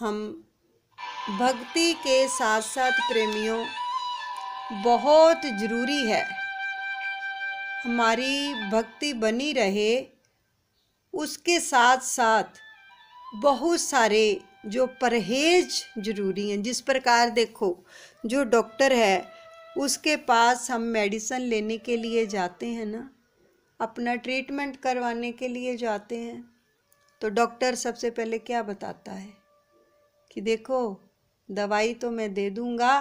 हम भक्ति के साथ साथ प्रेमियों बहुत ज़रूरी है हमारी भक्ति बनी रहे, उसके साथ साथ बहुत सारे जो परहेज ज़रूरी हैं। जिस प्रकार देखो, जो डॉक्टर है उसके पास हम मेडिसिन लेने के लिए जाते हैं ना, अपना ट्रीटमेंट करवाने के लिए जाते हैं, तो डॉक्टर सबसे पहले क्या बताता है कि देखो दवाई तो मैं दे दूँगा,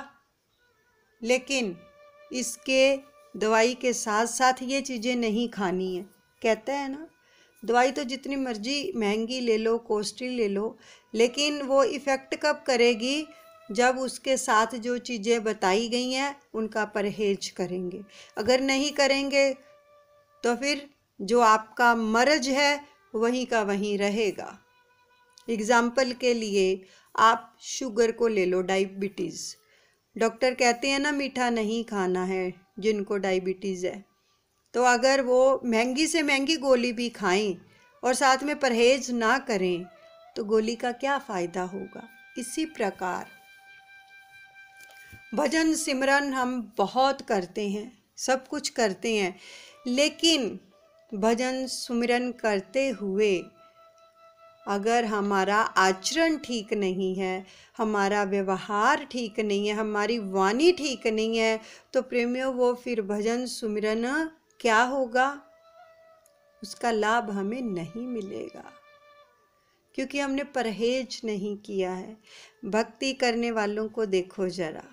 लेकिन इसके दवाई के साथ साथ ये चीज़ें नहीं खानी है। कहता है ना, दवाई तो जितनी मर्जी महंगी ले लो, कॉस्टली ले लो, लेकिन वो इफ़ेक्ट कब करेगी? जब उसके साथ जो चीज़ें बताई गई हैं उनका परहेज करेंगे। अगर नहीं करेंगे तो फिर जो आपका मर्ज है वहीं का वहीं रहेगा। एग्ज़ाम्पल के लिए आप शुगर को ले लो, डायबिटीज़। डॉक्टर कहते हैं ना मीठा नहीं खाना है जिनको डायबिटीज़ है, तो अगर वो महंगी से महंगी गोली भी खाएं और साथ में परहेज ना करें तो गोली का क्या फ़ायदा होगा। इसी प्रकार भजन सिमरन हम बहुत करते हैं, सब कुछ करते हैं, लेकिन भजन सुमिरन करते हुए अगर हमारा आचरण ठीक नहीं है, हमारा व्यवहार ठीक नहीं है, हमारी वाणी ठीक नहीं है, तो प्रेमियों वो फिर भजन सुमिरन क्या होगा? उसका लाभ हमें नहीं मिलेगा, क्योंकि हमने परहेज नहीं किया है। भक्ति करने वालों को देखो जरा,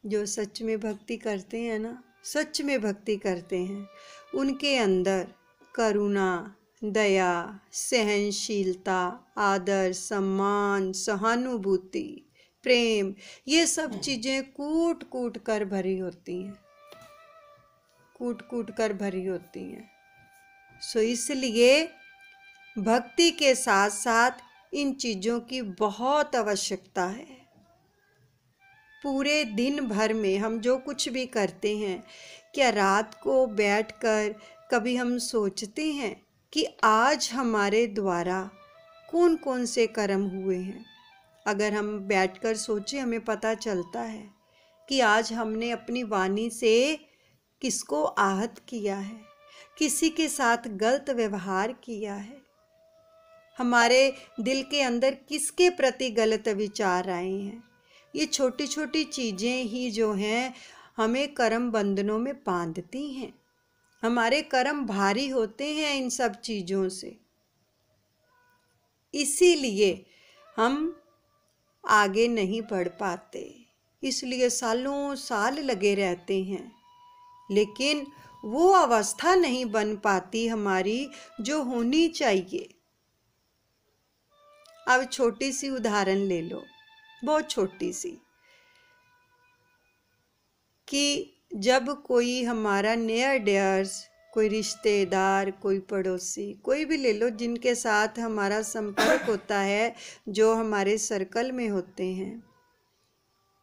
जो सच में भक्ति करते हैं ना, सच में भक्ति करते हैं, उनके अंदर करुणा, दया, सहनशीलता, आदर, सम्मान, सहानुभूति, प्रेम, ये सब चीज़ें कूट कूट कर भरी होती हैं, कूट कूट कर भरी होती हैं। सो इसलिए भक्ति के साथ साथ इन चीज़ों की बहुत आवश्यकता है। पूरे दिन भर में हम जो कुछ भी करते हैं, क्या रात को बैठकर कभी हम सोचते हैं कि आज हमारे द्वारा कौन कौन से कर्म हुए हैं? अगर हम बैठकर सोचें, हमें पता चलता है कि आज हमने अपनी वाणी से किसको आहत किया है, किसी के साथ गलत व्यवहार किया है, हमारे दिल के अंदर किसके प्रति गलत विचार आए हैं। ये छोटी छोटी चीज़ें ही जो हैं हमें कर्म बंधनों में बांधती हैं, हमारे कर्म भारी होते हैं इन सब चीज़ों से। इसीलिए हम आगे नहीं बढ़ पाते, इसलिए सालों साल लगे रहते हैं, लेकिन वो अवस्था नहीं बन पाती हमारी जो होनी चाहिए। अब छोटी सी उदाहरण ले लो, बहुत छोटी सी, कि जब कोई हमारा नियर डियर्स, कोई रिश्तेदार, कोई पड़ोसी, कोई भी ले लो, जिनके साथ हमारा संपर्क होता है, जो हमारे सर्कल में होते हैं,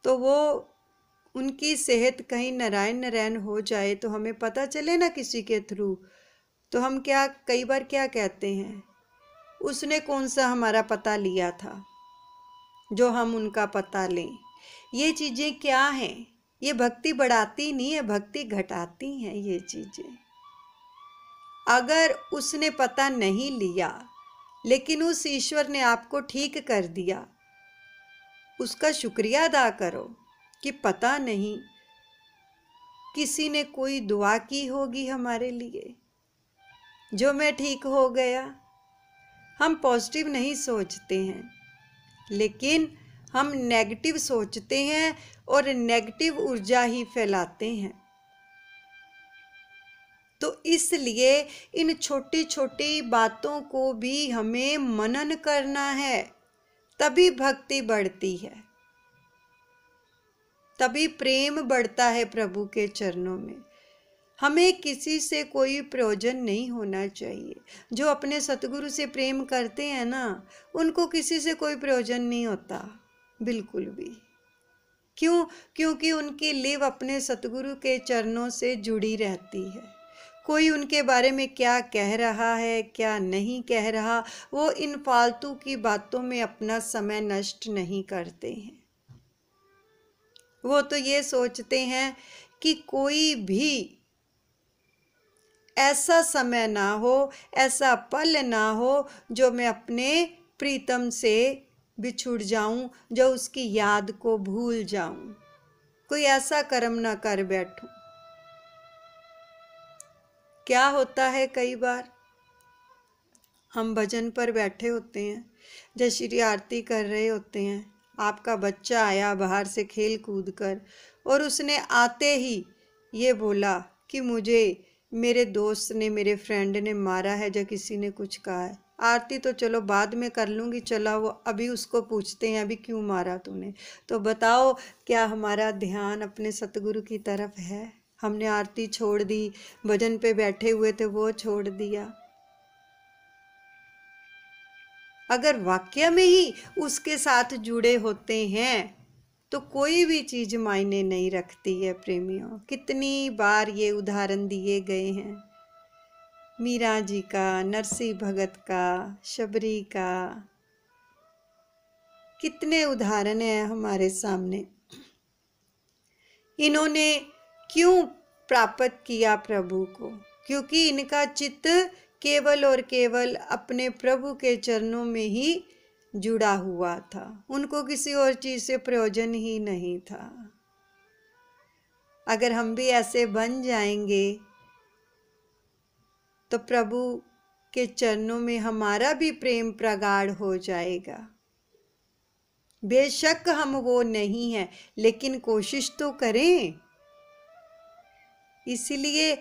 तो वो उनकी सेहत कहीं नारायण नारायण हो जाए तो हमें पता चले ना किसी के थ्रू, तो हम क्या कई बार क्या कहते हैं, उसने कौन सा हमारा पता लिया था जो हम उनका पता लें। ये चीज़ें क्या हैं? ये भक्ति बढ़ाती नहीं है, भक्ति घटाती हैं ये चीज़ें। अगर उसने पता नहीं लिया लेकिन उस ईश्वर ने आपको ठीक कर दिया, उसका शुक्रिया अदा करो कि पता नहीं किसी ने कोई दुआ की होगी हमारे लिए जो मैं ठीक हो गया। हम पॉजिटिव नहीं सोचते हैं, लेकिन हम नेगेटिव सोचते हैं और नेगेटिव ऊर्जा ही फैलाते हैं। तो इसलिए इन छोटी छोटी बातों को भी हमें मनन करना है, तभी भक्ति बढ़ती है, तभी प्रेम बढ़ता है प्रभु के चरणों में। हमें किसी से कोई प्रयोजन नहीं होना चाहिए। जो अपने सतगुरु से प्रेम करते हैं ना, उनको किसी से कोई प्रयोजन नहीं होता, बिल्कुल भी। क्यों? क्योंकि उनकी लिव अपने सतगुरु के चरणों से जुड़ी रहती है। कोई उनके बारे में क्या कह रहा है क्या नहीं कह रहा, वो इन फालतू की बातों में अपना समय नष्ट नहीं करते हैं। वो तो ये सोचते हैं कि कोई भी ऐसा समय ना हो, ऐसा पल ना हो जो मैं अपने प्रीतम से बिछुड़ जाऊं, जो उसकी याद को भूल जाऊं, कोई ऐसा कर्म ना कर बैठूं। क्या होता है, कई बार हम भजन पर बैठे होते हैं, जय श्री आरती कर रहे होते हैं, आपका बच्चा आया बाहर से खेल कूद कर और उसने आते ही ये बोला कि मुझे मेरे दोस्त ने, मेरे फ्रेंड ने मारा है, या किसी ने कुछ कहा है। आरती तो चलो बाद में कर लूँगी, चला वो अभी उसको पूछते हैं अभी क्यों मारा तूने। तो बताओ, क्या हमारा ध्यान अपने सतगुरु की तरफ है? हमने आरती छोड़ दी, भजन पे बैठे हुए थे वो छोड़ दिया। अगर वाक्य में ही उसके साथ जुड़े होते हैं तो कोई भी चीज़ मायने नहीं रखती है प्रेमियों। कितनी बार ये उदाहरण दिए गए हैं, मीरा जी का, नरसिंह भगत का, शबरी का, कितने उदाहरण हैं हमारे सामने। इन्होंने क्यों प्राप्त किया प्रभु को? क्योंकि इनका चित्त केवल और केवल अपने प्रभु के चरणों में ही जुड़ा हुआ था, उनको किसी और चीज से प्रयोजन ही नहीं था। अगर हम भी ऐसे बन जाएंगे तो प्रभु के चरणों में हमारा भी प्रेम प्रगाढ़ हो जाएगा। बेशक हम वो नहीं हैं, लेकिन कोशिश तो करें। इसलिए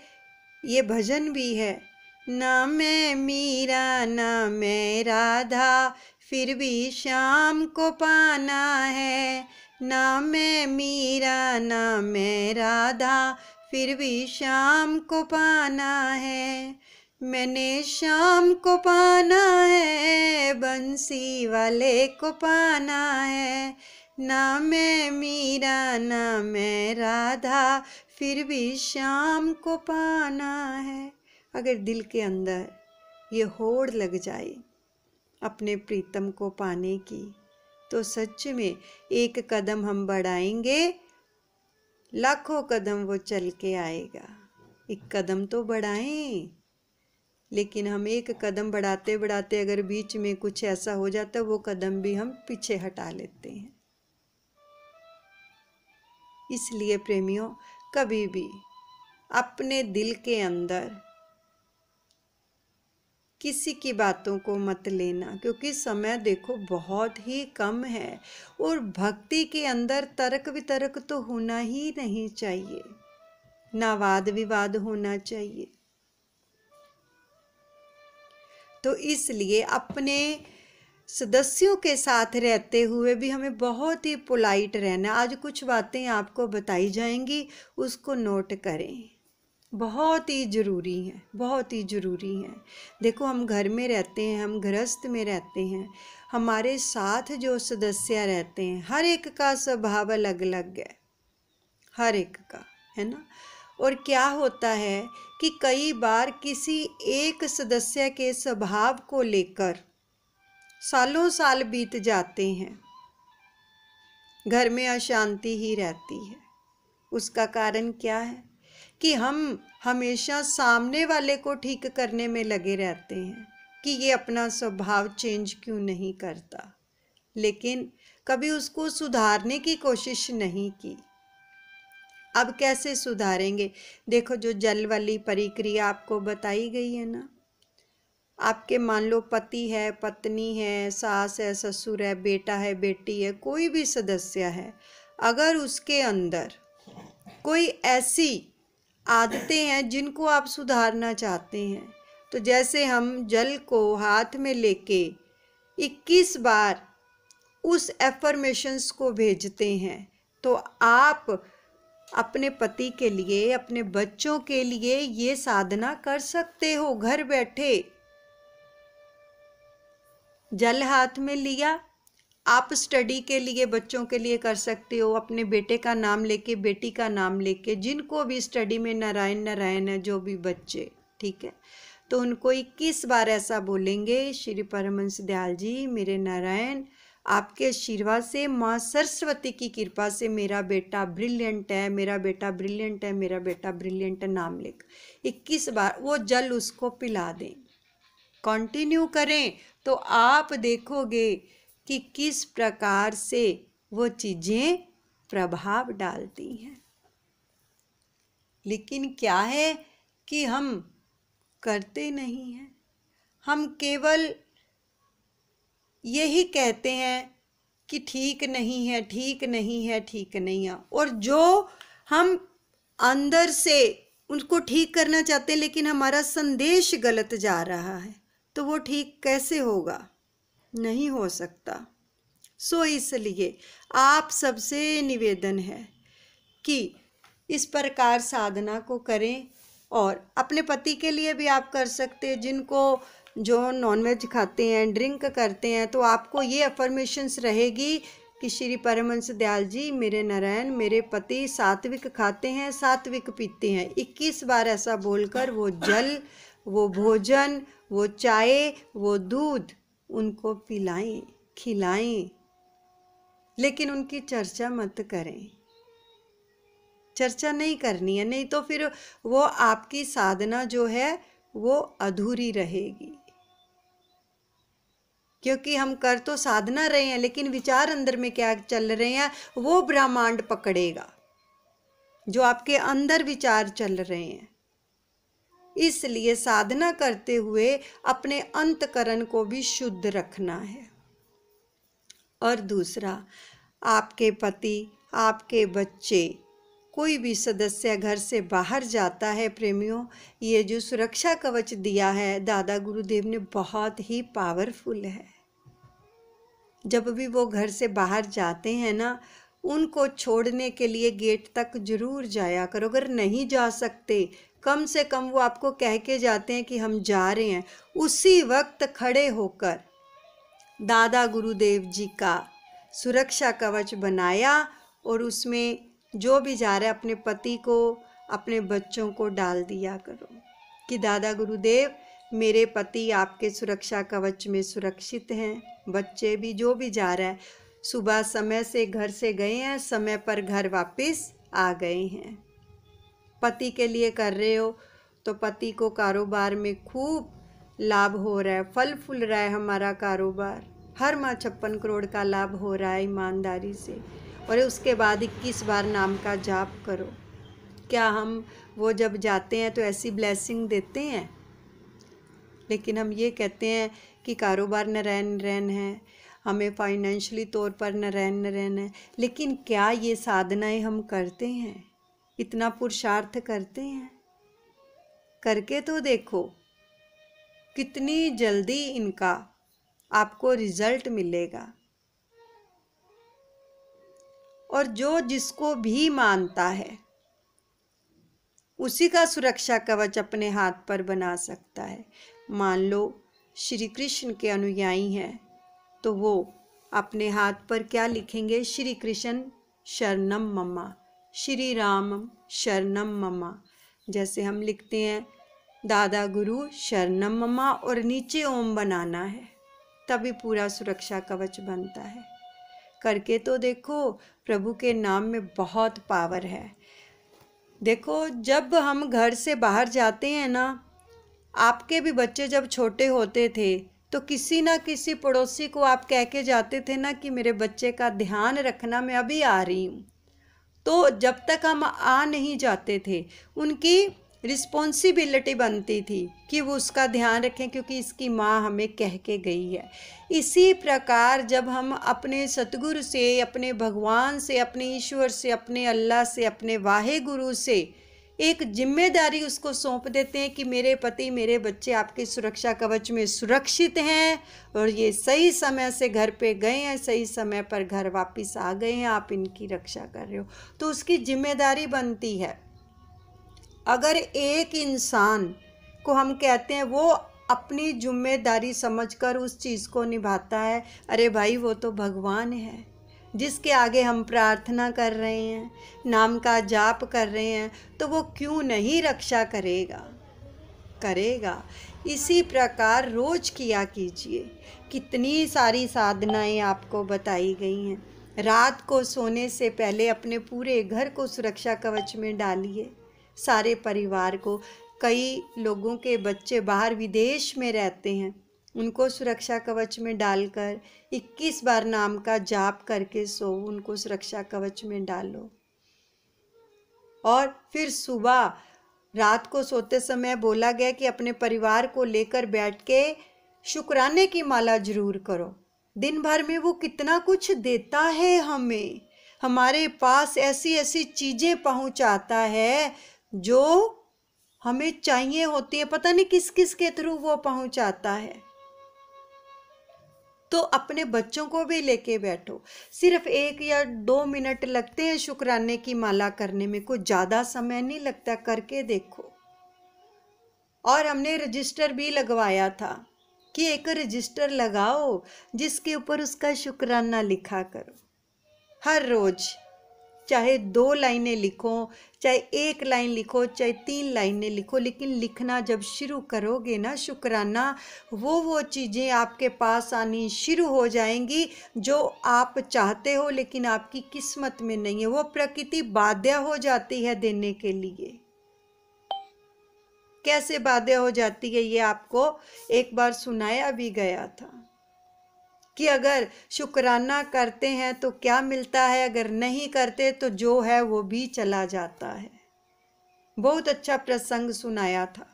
ये भजन भी है, ना मैं मीरा ना मैं राधा, फिर भी शाम को पाना है। ना मैं मीरा ना मैं राधा, फिर भी शाम को पाना है। मैंने शाम को पाना है, बंसी वाले को पाना है। ना मैं मीरा ना मैं राधा, फिर भी शाम को पाना है। अगर दिल के अंदर ये होड़ लग जाए अपने प्रीतम को पाने की, तो सच में एक कदम हम बढ़ाएंगे, लाखों कदम वो चल के आएगा। एक कदम तो बढ़ाएं। लेकिन हम एक कदम बढ़ाते बढ़ाते अगर बीच में कुछ ऐसा हो जाता है, वो कदम भी हम पीछे हटा लेते हैं। इसलिए प्रेमियों, कभी भी अपने दिल के अंदर किसी की बातों को मत लेना, क्योंकि समय देखो बहुत ही कम है। और भक्ति के अंदर तर्क वितर्क तो होना ही नहीं चाहिए, ना वाद विवाद होना चाहिए। तो इसलिए अपने सदस्यों के साथ रहते हुए भी हमें बहुत ही पोलाइट रहना। आज कुछ बातें आपको बताई जाएंगी, उसको नोट करें, बहुत ही ज़रूरी है, बहुत ही ज़रूरी है। देखो, हम घर में रहते हैं, हम गृहस्थ में रहते हैं, हमारे साथ जो सदस्य रहते हैं हर एक का स्वभाव अलग अलग है, हर एक का, है ना। और क्या होता है कि कई बार किसी एक सदस्य के स्वभाव को लेकर सालों साल बीत जाते हैं, घर में अशांति ही रहती है। उसका कारण क्या है कि हम हमेशा सामने वाले को ठीक करने में लगे रहते हैं कि ये अपना स्वभाव चेंज क्यों नहीं करता, लेकिन कभी उसको सुधारने की कोशिश नहीं की। अब कैसे सुधारेंगे? देखो, जो जल वाली प्रक्रिया आपको बताई गई है ना, आपके मान लो पति है, पत्नी है, सास है, ससुर है, बेटा है, बेटी है, कोई भी सदस्य है, अगर उसके अंदर कोई ऐसी आदतें हैं जिनको आप सुधारना चाहते हैं, तो जैसे हम जल को हाथ में लेके 21 बार उस एफर्मेशंस को भेजते हैं, तो आप अपने पति के लिए, अपने बच्चों के लिए ये साधना कर सकते हो। घर बैठे जल हाथ में लिया, आप स्टडी के लिए बच्चों के लिए कर सकते हो, अपने बेटे का नाम लेके, बेटी का नाम लेके, जिनको भी स्टडी में नारायण नारायण है, जो भी बच्चे, ठीक है। तो उनको 21 बार ऐसा बोलेंगे, श्री परमहंस दयाल जी, मेरे नारायण, आपके आशीर्वाद से, माँ सरस्वती की कृपा से मेरा बेटा ब्रिलियंट है, मेरा बेटा ब्रिलियंट है, मेरा बेटा ब्रिलियंट है, नाम लिख 21 बार वो जल उसको पिला दें। कंटिन्यू करें तो आप देखोगे कि किस प्रकार से वो चीज़ें प्रभाव डालती हैं। लेकिन क्या है कि हम करते नहीं हैं, हम केवल यही कहते हैं कि ठीक नहीं है, ठीक नहीं है, ठीक नहीं है, और जो हम अंदर से उनको ठीक करना चाहते हैं लेकिन हमारा संदेश गलत जा रहा है, तो वो ठीक कैसे होगा? नहीं हो सकता। सो इसलिए आप सबसे निवेदन है कि इस प्रकार साधना को करें। और अपने पति के लिए भी आप कर सकते हैं, जिनको जो नॉनवेज खाते हैं, ड्रिंक करते हैं, तो आपको ये अफर्मेशंस रहेगी कि श्री परमहंस दयाल जी, मेरे नारायण, मेरे पति सात्विक खाते हैं, सात्विक पीते हैं। 21 बार ऐसा बोलकर वो जल, वो भोजन, वो चाय, वो दूध उनको पिलाएं, खिलाएं, लेकिन उनकी चर्चा मत करें। चर्चा नहीं करनी है, नहीं तो फिर वो आपकी साधना जो है वो अधूरी रहेगी। क्योंकि हम कर तो साधना रहे हैं, लेकिन विचार अंदर में क्या चल रहे हैं वो ब्रह्मांड पकड़ेगा, जो आपके अंदर विचार चल रहे हैं। इसलिए साधना करते हुए अपने अंतकरण को भी शुद्ध रखना है। और दूसरा, आपके पति, आपके बच्चे, कोई भी सदस्य घर से बाहर जाता है, प्रेमियों, ये जो सुरक्षा कवच दिया है दादा गुरुदेव ने, बहुत ही पावरफुल है। जब भी वो घर से बाहर जाते हैं ना, उनको छोड़ने के लिए गेट तक जरूर जाया करो। अगर नहीं जा सकते, कम से कम वो आपको कह के जाते हैं कि हम जा रहे हैं, उसी वक्त खड़े होकर दादा गुरुदेव जी का सुरक्षा कवच बनाया और उसमें जो भी जा रहा है अपने पति को, अपने बच्चों को डाल दिया करो कि दादा गुरुदेव, मेरे पति आपके सुरक्षा कवच में सुरक्षित हैं, बच्चे भी, जो भी जा रहा है, सुबह समय से घर से गए हैं, समय पर घर वापस आ गए हैं। पति के लिए कर रहे हो तो पति को कारोबार में खूब लाभ हो रहा है, फल फूल रहा है हमारा कारोबार, हर माह 56 करोड़ का लाभ हो रहा है ईमानदारी से। और उसके बाद 21 बार नाम का जाप करो। क्या हम वो जब जाते हैं तो ऐसी ब्लेसिंग देते हैं? लेकिन हम ये कहते हैं कि कारोबार नारायण है, हमें फाइनेंशियली तौर पर नारायण है, लेकिन क्या ये साधनाएं हम करते हैं? इतना पुरुषार्थ करते हैं? करके तो देखो कितनी जल्दी इनका आपको रिजल्ट मिलेगा। और जो जिसको भी मानता है उसी का सुरक्षा कवच अपने हाथ पर बना सकता है। मान लो श्री कृष्ण के अनुयायी हैं तो वो अपने हाथ पर क्या लिखेंगे? श्री कृष्ण शरणम ममा, श्री रामम शरणम ममा। जैसे हम लिखते हैं दादा गुरु शरणम ममा और नीचे ओम बनाना है, तभी पूरा सुरक्षा कवच बनता है। करके तो देखो, प्रभु के नाम में बहुत पावर है। देखो, जब हम घर से बाहर जाते हैं ना, आपके भी बच्चे जब छोटे होते थे तो किसी ना किसी पड़ोसी को आप कह के जाते थे ना कि मेरे बच्चे का ध्यान रखना, मैं अभी आ रही हूँ। तो जब तक हम आ नहीं जाते थे, उनकी रिस्पॉन्सिबिलिटी बनती थी कि वो उसका ध्यान रखें, क्योंकि इसकी माँ हमें कह के गई है। इसी प्रकार जब हम अपने सतगुरु से, अपने भगवान से, अपने ईश्वर से, अपने अल्लाह से, अपने वाहे गुरु से एक जिम्मेदारी उसको सौंप देते हैं कि मेरे पति, मेरे बच्चे आपके सुरक्षा कवच में सुरक्षित हैं और ये सही समय से घर पे गए हैं, सही समय पर घर वापस आ गए हैं, आप इनकी रक्षा कर रहे हो, तो उसकी जिम्मेदारी बनती है। अगर एक इंसान को हम कहते हैं वो अपनी जिम्मेदारी समझकर उस चीज़ को निभाता है, अरे भाई वो तो भगवान है जिसके आगे हम प्रार्थना कर रहे हैं, नाम का जाप कर रहे हैं, तो वो क्यों नहीं रक्षा करेगा? करेगा। इसी प्रकार रोज किया कीजिए। कितनी सारी साधनाएं आपको बताई गई हैं। रात को सोने से पहले अपने पूरे घर को सुरक्षा कवच में डालिए, सारे परिवार को। कई लोगों के बच्चे बाहर विदेश में रहते हैं, उनको सुरक्षा कवच में डालकर 21 बार नाम का जाप करके सो, उनको सुरक्षा कवच में डालो। और फिर सुबह रात को सोते समय बोला गया कि अपने परिवार को लेकर बैठ के शुक्राने की माला जरूर करो। दिन भर में वो कितना कुछ देता है हमें, हमारे पास ऐसी ऐसी चीज़ें पहुंचाता है जो हमें चाहिए होती है, पता नहीं किस किस के थ्रू वो पहुंचाता है। तो अपने बच्चों को भी लेके बैठो। सिर्फ 1 या 2 मिनट लगते हैं शुक्राने की माला करने में, कोई ज़्यादा समय नहीं लगता, करके देखो। और हमने रजिस्टर भी लगवाया था कि एक रजिस्टर लगाओ जिसके ऊपर उसका शुक्राना लिखा करो हर रोज। चाहे 2 लाइनें लिखो, चाहे 1 लाइन लिखो, चाहे 3 लाइनें लिखो, लेकिन लिखना जब शुरू करोगे ना शुक्राना, वो चीज़ें आपके पास आनी शुरू हो जाएंगी जो आप चाहते हो लेकिन आपकी किस्मत में नहीं है। वो प्रकृति बाध्य हो जाती है देने के लिए। कैसे बाध्य हो जाती है ये आपको एक बार सुनाया भी गया था कि अगर शुक्राना करते हैं तो क्या मिलता है, अगर नहीं करते तो जो है वो भी चला जाता है। बहुत अच्छा प्रसंग सुनाया था।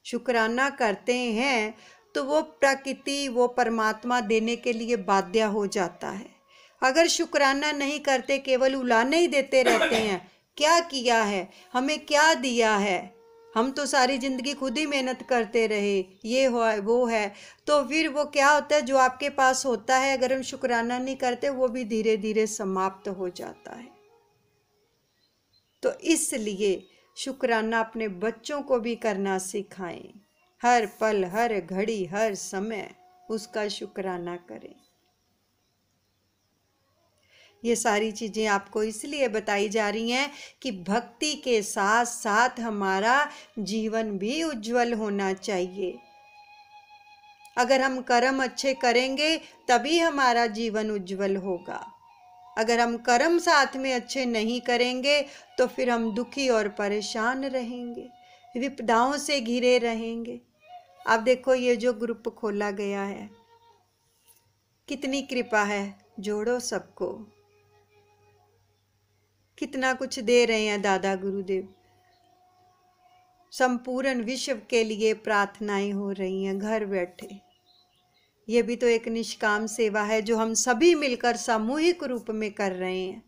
शुक्राना करते हैं तो वो प्रकृति, वो परमात्मा देने के लिए बाध्य हो जाता है। अगर शुक्राना नहीं करते, केवल उलाने ही देते रहते हैं, क्या किया है, हमें क्या दिया है, हम तो सारी जिंदगी खुद ही मेहनत करते रहे, ये हो वो है, तो फिर वो क्या होता है, जो आपके पास होता है अगर हम शुक्राना नहीं करते वो भी धीरे धीरे समाप्त हो जाता है। तो इसलिए शुक्राना अपने बच्चों को भी करना सिखाएं। हर पल, हर घड़ी, हर समय उसका शुक्राना करें। ये सारी चीज़ें आपको इसलिए बताई जा रही हैं कि भक्ति के साथ साथ हमारा जीवन भी उज्जवल होना चाहिए। अगर हम कर्म अच्छे करेंगे तभी हमारा जीवन उज्जवल होगा। अगर हम कर्म साथ में अच्छे नहीं करेंगे तो फिर हम दुखी और परेशान रहेंगे, विपदाओं से घिरे रहेंगे। आप देखो ये जो ग्रुप खोला गया है, कितनी कृपा है, जोड़ो सबको। कितना कुछ दे रहे हैं दादा गुरुदेव। संपूर्ण विश्व के लिए प्रार्थनाएं हो रही हैं घर बैठे। ये भी तो एक निष्काम सेवा है जो हम सभी मिलकर सामूहिक रूप में कर रहे हैं।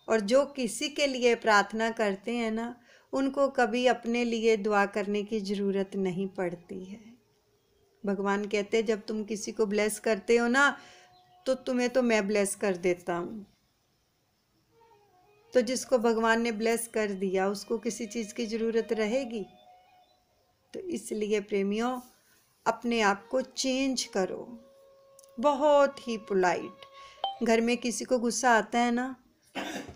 और जो किसी के लिए प्रार्थना करते हैं ना, उनको कभी अपने लिए दुआ करने की ज़रूरत नहीं पड़ती है। भगवान कहते हैं जब तुम किसी को ब्लेस करते हो ना, तो तुम्हें तो मैं ब्लेस कर देता हूँ। तो जिसको भगवान ने ब्लेस कर दिया उसको किसी चीज़ की ज़रूरत रहेगी? तो इसलिए प्रेमियों, अपने आप को चेंज करो। बहुत ही पोलाइट। घर में किसी को गुस्सा आता है ना,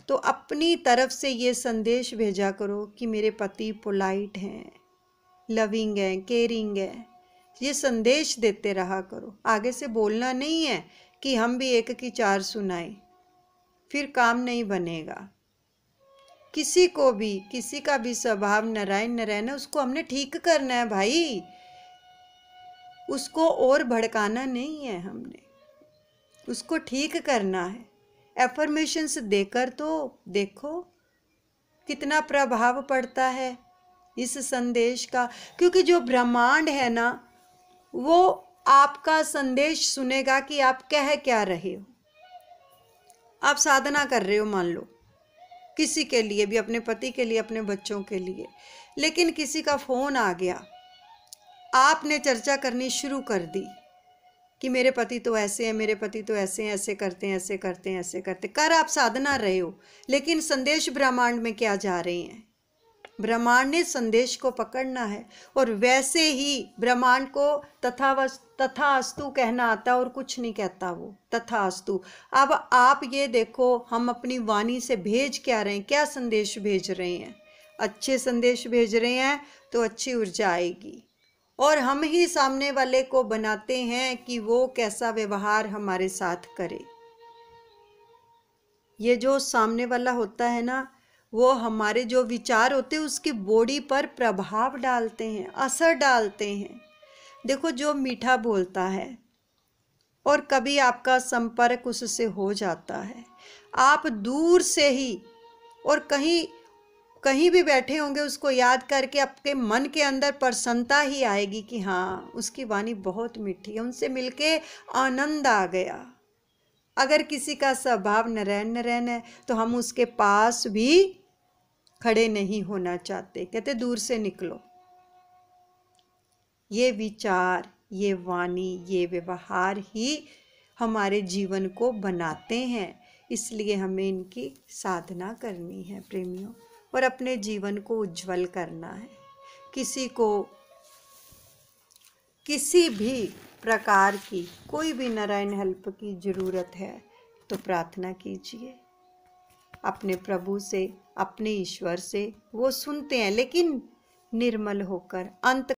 तो अपनी तरफ से ये संदेश भेजा करो कि मेरे पति पोलाइट हैं, लविंग हैं, केयरिंग हैं। ये संदेश देते रहा करो। आगे से बोलना नहीं है कि हम भी 1 की 4 सुनाएं, फिर काम नहीं बनेगा। किसी को भी, किसी का भी स्वभाव नारायण नारायण है, उसको हमने ठीक करना है भाई, उसको और भड़काना नहीं है, हमने उसको ठीक करना है। एफर्मेशंस देकर तो देखो कितना प्रभाव पड़ता है इस संदेश का। क्योंकि जो ब्रह्मांड है ना, वो आपका संदेश सुनेगा कि आप कह क्या रहे हो। आप साधना कर रहे हो मान लो, किसी के लिए भी, अपने पति के लिए, अपने बच्चों के लिए, लेकिन किसी का फ़ोन आ गया, आपने चर्चा करनी शुरू कर दी कि मेरे पति तो ऐसे हैं, मेरे पति तो ऐसे हैं, ऐसे करते हैं, ऐसे करते हैं, ऐसे करते कर आप साधना रहे हो, लेकिन संदेश ब्रह्मांड में क्या जा रहे हैं? ब्रह्मांड ने संदेश को पकड़ना है और वैसे ही ब्रह्मांड को तथास्तु कहना आता है और कुछ नहीं कहता वो, तथास्तु। अब आप ये देखो हम अपनी वाणी से भेज क्या रहे हैं, क्या संदेश भेज रहे हैं? अच्छे संदेश भेज रहे हैं तो अच्छी ऊर्जा आएगी, और हम ही सामने वाले को बनाते हैं कि वो कैसा व्यवहार हमारे साथ करे। ये जो सामने वाला होता है ना, वो हमारे जो विचार होते हैं उसकी बॉडी पर प्रभाव डालते हैं, असर डालते हैं। देखो, जो मीठा बोलता है और कभी आपका संपर्क उससे हो जाता है, आप दूर से ही और कहीं कहीं भी बैठे होंगे, उसको याद करके आपके मन के अंदर प्रसन्नता ही आएगी कि हाँ, उसकी वाणी बहुत मीठी है, उनसे मिलके आनंद आ गया। अगर किसी का स्वभाव नरैन नरैन है तो हम उसके पास भी खड़े नहीं होना चाहते, कहते दूर से निकलो। ये विचार, ये वाणी, ये व्यवहार ही हमारे जीवन को बनाते हैं। इसलिए हमें इनकी साधना करनी है प्रेमियों, और अपने जीवन को उज्जवल करना है। किसी को किसी भी प्रकार की कोई भी नारायण हेल्प की ज़रूरत है तो प्रार्थना कीजिए अपने प्रभु से, अपने ईश्वर से। वो सुनते हैं, लेकिन निर्मल होकर, अंत